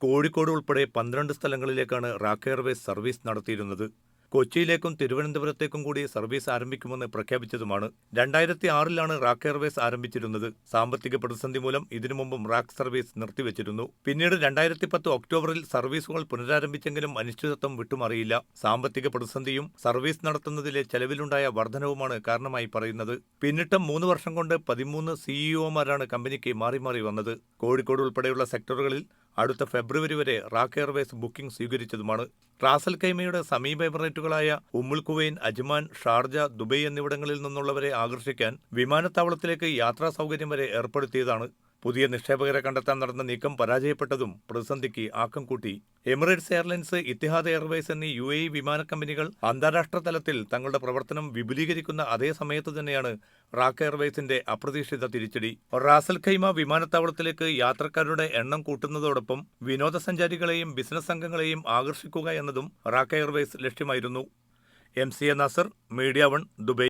കോഴിക്കോട് ഉൾപ്പെടെ 12 സ്ഥലങ്ങളിലേക്കാണ് rack Airways service നടത്തിയിരുന്നത്. കൊച്ചിയിലേക്കും തിരുവനന്തപുരത്തേക്കും കൂടി സർവീസ് ആരംഭിക്കുമെന്ന് പ്രഖ്യാപിച്ചതുമാണ്. 2006-ലാണ് റാക്ക് എയർവേസ് ആരംഭിച്ചിരുന്നത്. സാമ്പത്തിക പ്രതിസന്ധി മൂലം ഇതിനു മുമ്പും റാക്ക് സർവീസ് നിർത്തിവച്ചിരുന്നു. പിന്നീട് 2010 ഒക്ടോബറിൽ സർവീസുകൾ പുനരാരംഭിച്ചെങ്കിലും അനിശ്ചിതത്വം വിട്ടുമാറിയില്ല. സാമ്പത്തിക പ്രതിസന്ധിയും സർവീസ് നടത്തുന്നതിലെ ചെലവിലുണ്ടായ വർധനവുമാണ് കാരണമായി പറയുന്നത്. പിന്നിട്ട 3 വർഷം കൊണ്ട് 13 സിഇഒമാരാണ് കമ്പനിക്ക് മാറി മാറി വന്നത്. കോഴിക്കോട് ഉൾപ്പെടെയുള്ള സെക്ടറുകളിൽ അടുത്ത ഫെബ്രുവരി വരെ റാക്ക് എയർവേസ് ബുക്കിംഗ് സ്വീകരിച്ചതുമാണ്. റാസൽ ഖൈമയുടെ സമീപ എമിറേറ്റുകളായ ഉമ്മുൽ ഖുവൈൻ, അജ്മാൻ, ഷാർജ, ദുബൈ എന്നിവിടങ്ങളിൽ നിന്നുള്ളവരെ ആകർഷിക്കാൻ വിമാനത്താവളത്തിലേക്ക് യാത്രാ സൗകര്യം വരെ ഏർപ്പെടുത്തിയതാണ്. പുതിയ നിക്ഷേപകരെ കണ്ടെത്താൻ നടന്ന നീക്കം പരാജയപ്പെട്ടതും പ്രതിസന്ധിക്ക് ആക്കം കൂട്ടി. എമിറേറ്റ്സ് എയർലൈൻസ്, ഇത്തിഹാദ് എയർവേസ് എന്നീ UAE വിമാന കമ്പനികൾ അന്താരാഷ്ട്ര തലത്തിൽ തങ്ങളുടെ പ്രവർത്തനം വിപുലീകരിക്കുന്ന അതേ സമയത്ത് തന്നെയാണ് റാക്ക് എയർവേസിന്റെ അപ്രതീക്ഷിത തിരിച്ചടി. റാസൽ ഖൈമ വിമാനത്താവളത്തിലേക്ക് യാത്രക്കാരുടെ എണ്ണം കൂട്ടുന്നതോടൊപ്പം വിനോദസഞ്ചാരികളെയും ബിസിനസ് സംഘങ്ങളെയും ആകർഷിക്കുക എന്നതും റാക്ക് എയർവേസ് ലക്ഷ്യമായിരുന്നു. MCA Nasar, media 1, Dubai.